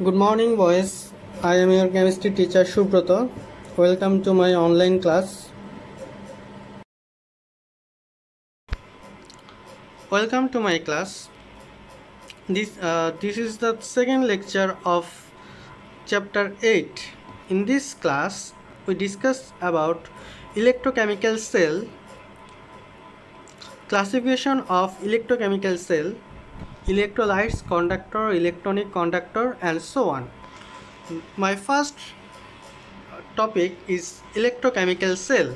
Good morning, boys. I am your chemistry teacher Shubroto. Welcome to my online class. Welcome to my class. This is the second lecture of chapter 8. In this class, we discuss about electrochemical cell, classification of electrochemical cell, electrolytes, conductor, electronic conductor, and so on. My first topic is electrochemical cell.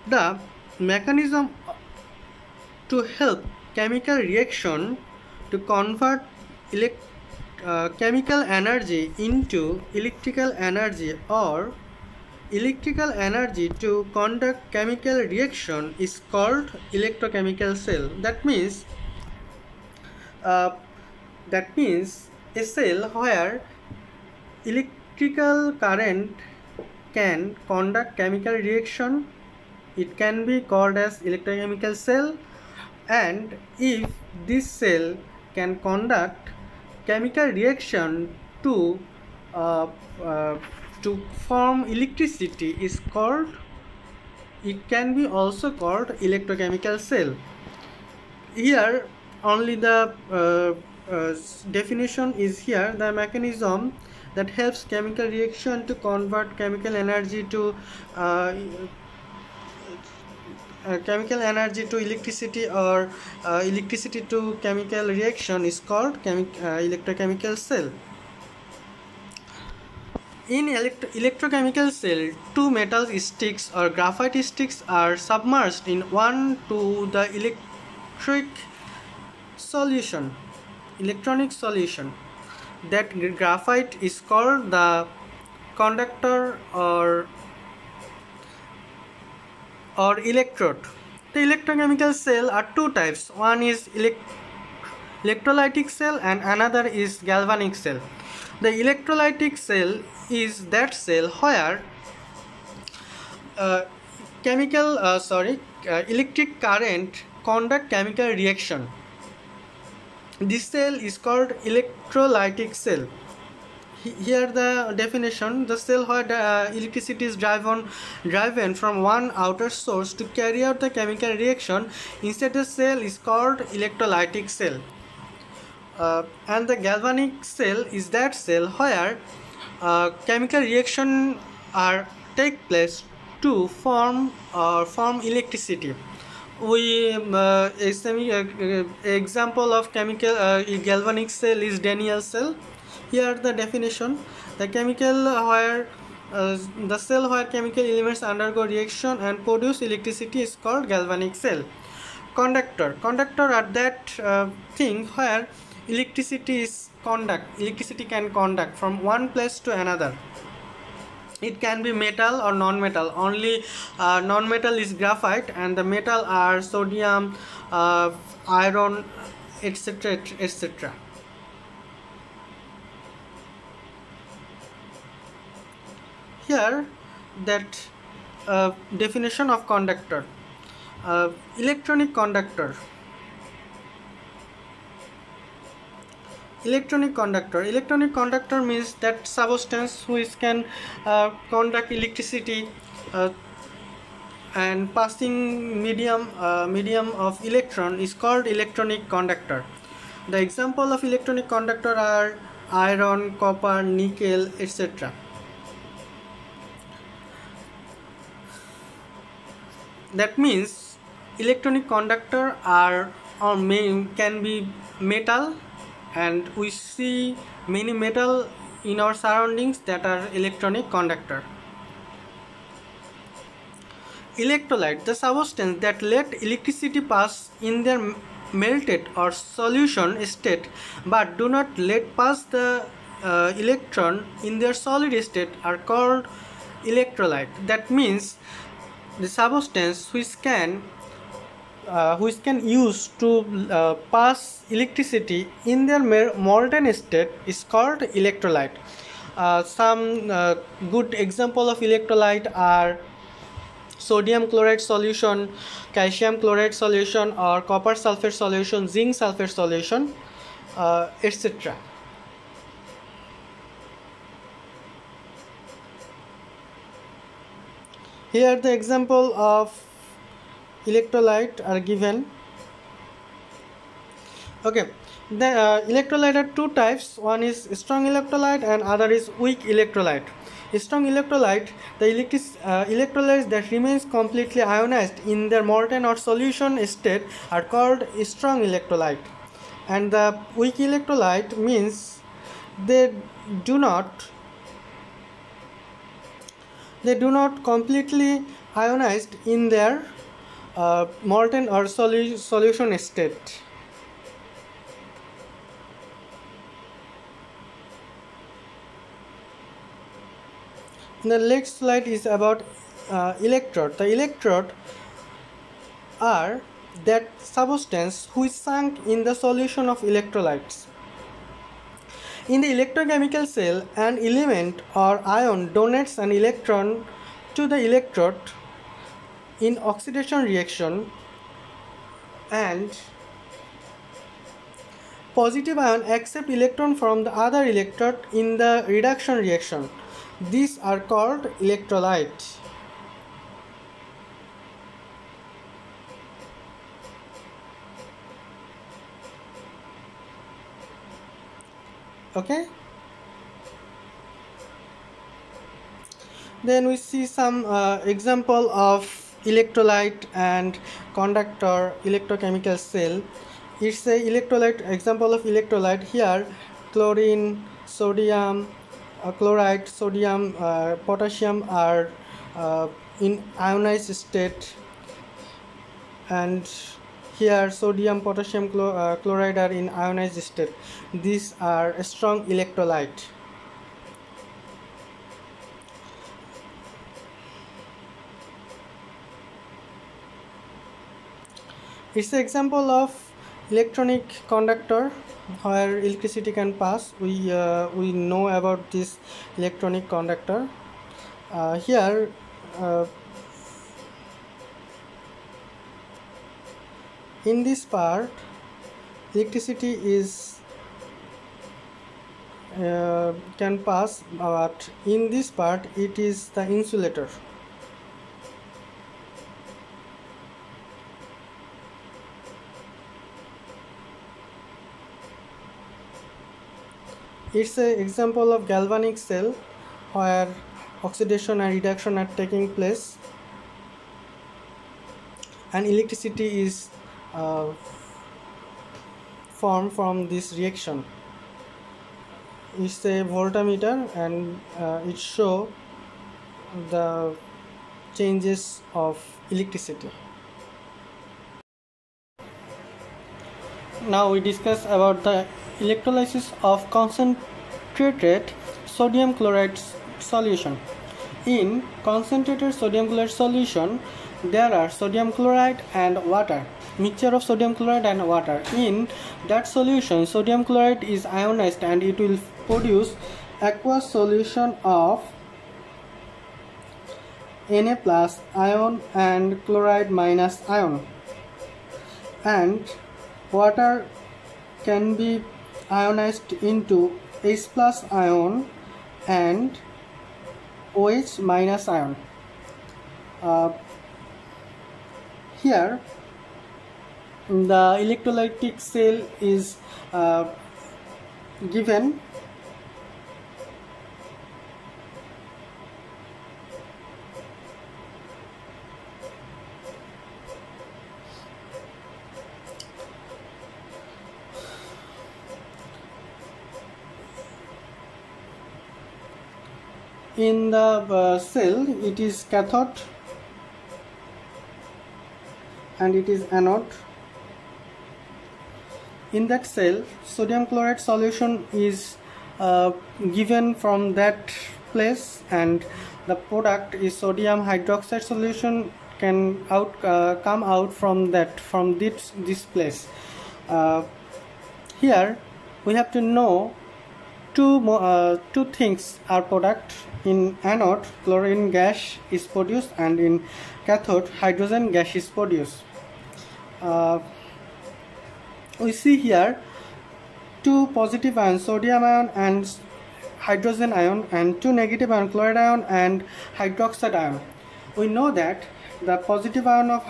The mechanism to help chemical reaction to convert chemical energy into electrical energy or electrical energy to conduct chemical reaction is called electrochemical cell. Uh, that means a cell where electrical current can conduct chemical reaction. It can be called as electrochemical cell, and if this cell can conduct chemical reaction to uh, uh, to form electricity is called, it can be also called electrochemical cell. Here only the definition is here. The mechanism that helps chemical reaction to convert chemical energy to chemical energy to electricity or electricity to chemical reaction is called electrochemical cell. In electrochemical cell, two metal sticks or graphite sticks are submerged in one to the electronic solution. That graphite is called the conductor or electrode. The electrochemical cell are two types. One is electrolytic cell and another is galvanic cell. The electrolytic cell is that cell where uh, electric current conduct chemical reaction. This cell is called electrolytic cell. Here the definition: the cell where the electricity is driven from one outer source to carry out the chemical reaction inside the cell is called electrolytic cell. And the galvanic cell is that cell where chemical reaction take place to form electricity. We example of chemical galvanic cell is Daniell cell. Here the definition: the cell where chemical elements undergo reaction and produce electricity is called galvanic cell. Conductor are that thing where electricity can conduct from one place to another. It can be metal or non-metal. Only non-metal is graphite, and the metal are sodium, iron, etc., etc. Here that definition of conductor. Electronic conductor. Electronic conductor means that substance which can conduct electricity and passing medium of electron is called electronic conductor. The example of electronic conductor are iron, copper, nickel, etc. That means electronic conductor can be metal, and we see many metal in our surroundings that are electronic conductor. Electrolyte, the substance that let electricity pass in their melted or solution state but do not let pass the electron in their solid state, are called electrolyte. That means the substance which can use to pass electricity in their molten state is called electrolyte. Some good example of electrolyte are sodium chloride solution, calcium chloride solution, or copper sulfate solution, zinc sulfate solution, etc. Here the example of electrolyte are given. Okay, the electrolyte are two types. One is strong electrolyte and other is weak electrolyte. Strong electrolyte, the electrolytes that remains completely ionized in their molten or solution state are called strong electrolyte, and the weak electrolyte means they do not completely ionized in their molten or solution state. The next slide is about electrode. The electrode are that substance which sunk in the solution of electrolytes. In the electrochemical cell, an element or ion donates an electron to the electrode in oxidation reaction, and positive ion accept electron from the other electrode in the reduction reaction. These are called electrolytes. Okay. Then we see some example of electrolyte and conductor electrochemical cell. It's a electrolyte example of electrolyte. Here chlorine, sodium chloride, sodium, potassium are in ionized state, and here sodium, potassium chloride are in ionized state. These are a strong electrolyte. It's an example of electronic conductor where electricity can pass. We know about this electronic conductor. Here in this part electricity is can pass, but in this part it is the insulator. It's an example of galvanic cell where oxidation and reduction are taking place and electricity is formed from this reaction. It's a voltmeter, and it shows the changes of electricity. Now we discuss about the electrolysis of concentrated sodium chloride solution. In concentrated sodium chloride solution, there are sodium chloride and water, mixture of sodium chloride and water. In that solution, sodium chloride is ionized and it will produce aqueous solution of Na plus ion and chloride minus ion, and water can be ionized into H plus ion and OH minus ion. Here the electrolytic cell is given. In the cell, it is cathode and it is anode. In that cell, sodium chloride solution is given from that place, and the product is sodium hydroxide solution can come out from this place. Here we have to know two things are product. In anode, chlorine gas is produced, and in cathode, hydrogen gas is produced. We see here two positive ions, sodium ion and hydrogen ion, and two negative ion, chloride ion and hydroxide ion. We know that the positive ion of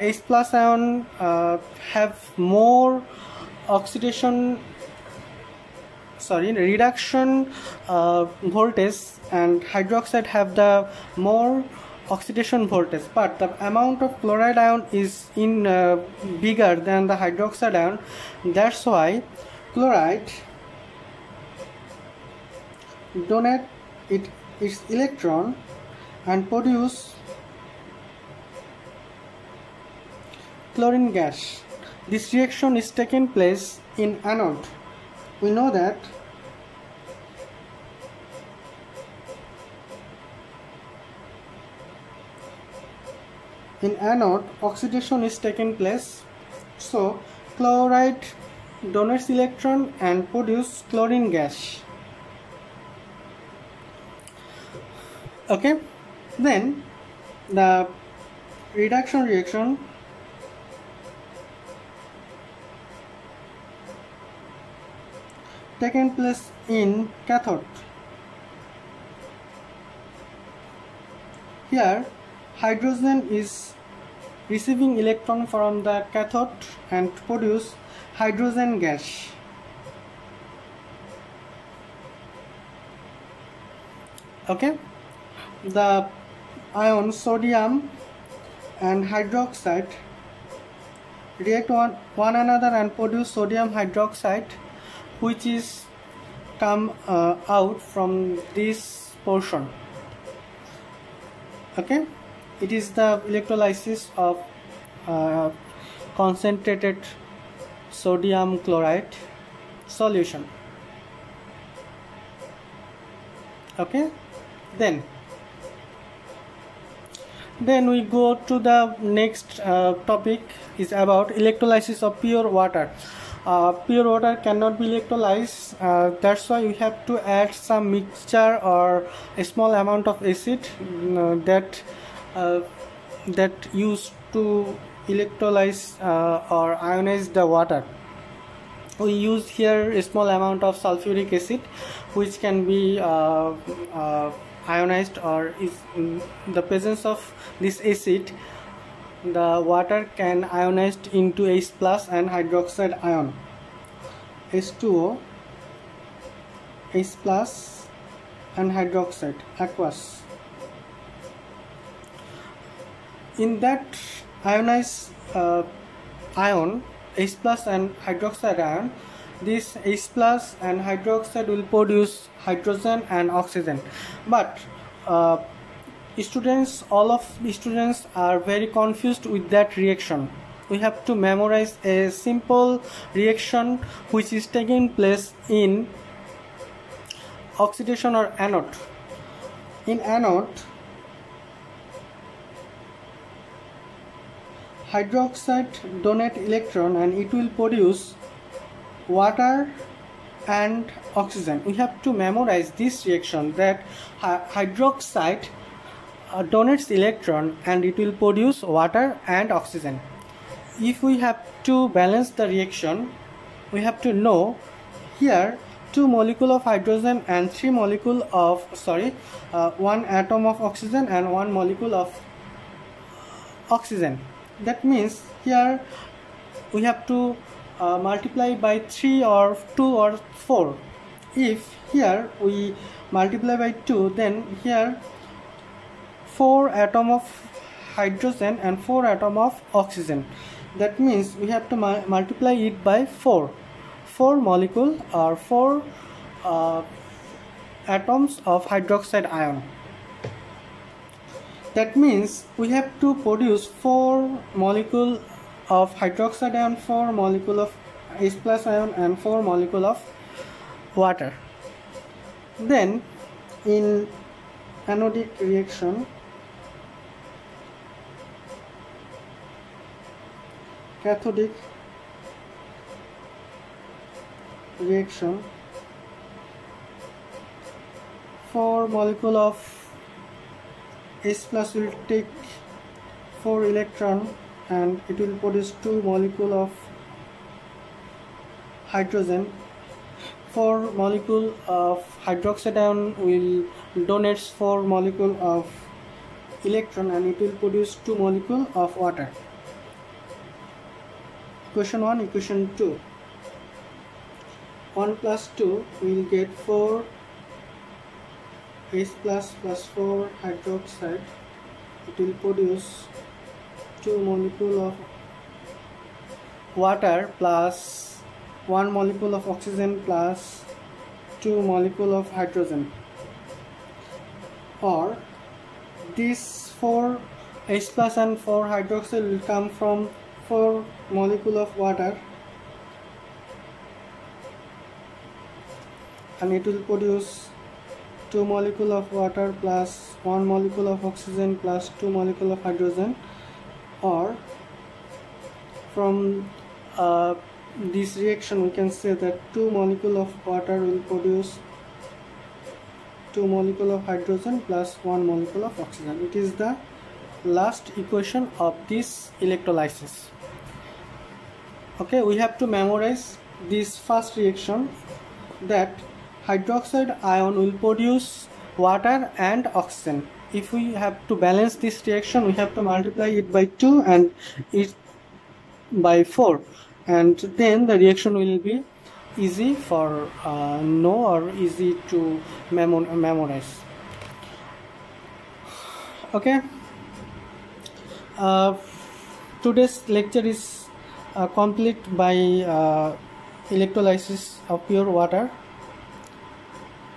H plus ion have more reduction voltage, and hydroxide have the more oxidation voltage, but the amount of chloride ion is bigger than the hydroxide ion. That's why chloride donate its electron and produce chlorine gas. This reaction is taking place in anode. We know that in anode oxidation is taking place, so chloride donates electron and produce chlorine gas. Okay, then the reduction reaction taking place in cathode. Here hydrogen is receiving electron from the cathode and produce hydrogen gas. Okay, the ion sodium and hydroxide react one another and produce sodium hydroxide, which is come out from this portion. Okay, it is the electrolysis of concentrated sodium chloride solution. Okay, then we go to the next topic is about electrolysis of pure water. Pure water cannot be electrolyzed, that's why we have to add some mixture or a small amount of acid that used to electrolyze or ionize the water. We use here a small amount of sulfuric acid, which can be ionized, or is in the presence of this acid the water can ionized into H plus and hydroxide ion, H2O, H plus and hydroxide aqueous. In that ionized ion, H plus and hydroxide ion, this H plus and hydroxide will produce hydrogen and oxygen. But all of the students are very confused with that reaction. We have to memorize a simple reaction which is taking place in oxidation or anode. In anode, hydroxide donate electron and it will produce water and oxygen. We have to memorize this reaction, that hydroxide donates electron and it will produce water and oxygen. If we have to balance the reaction, we have to know here 2 molecule of hydrogen and 3 molecule of 1 atom of oxygen and 1 molecule of oxygen. That means here we have to multiply by 3 or 2 or 4. If here we multiply by 2, then here 4 atom of hydrogen and 4 atom of oxygen. That means we have to multiply it by 4 molecule or 4 atoms of hydroxide ion. That means we have to produce 4 molecule of hydroxide ion, 4 molecule of H plus ion and 4 molecule of water. Then in anodic reaction, cathodic reaction, 4 molecule of H plus will take 4 electron and it will produce 2 molecule of hydrogen. 4 molecule of hydroxide ion will donates 4 molecule of electron and it will produce 2 molecule of water. Equation 1, equation 2. 1 plus 2 will get 4 H plus 4 hydroxide. It will produce 2 molecule of water plus 1 molecule of oxygen plus 2 molecule of hydrogen. Or this 4 H plus and 4 hydroxide will come from 4 molecule of water and it will produce 2 molecule of water plus 1 molecule of oxygen plus 2 molecule of hydrogen. Or from this reaction we can say that 2 molecule of water will produce 2 molecule of hydrogen plus 1 molecule of oxygen. It is the last equation of this electrolysis. Okay, we have to memorize this first reaction, that hydroxide ion will produce water and oxygen. If we have to balance this reaction, we have to multiply it by 2 and it by 4, and then the reaction will be easy for know or easy to memorize. Okay, today's lecture is complete by electrolysis of pure water.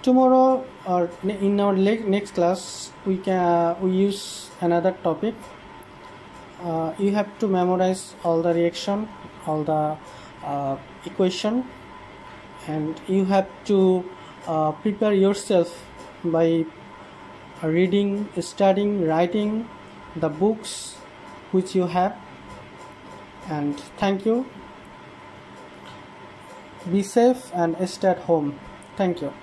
Tomorrow or in our next class we use another topic. You have to memorize all the reaction, all the equation, and you have to prepare yourself by reading, studying, writing the books which you have. And thank you. Be safe and stay at home. Thank you.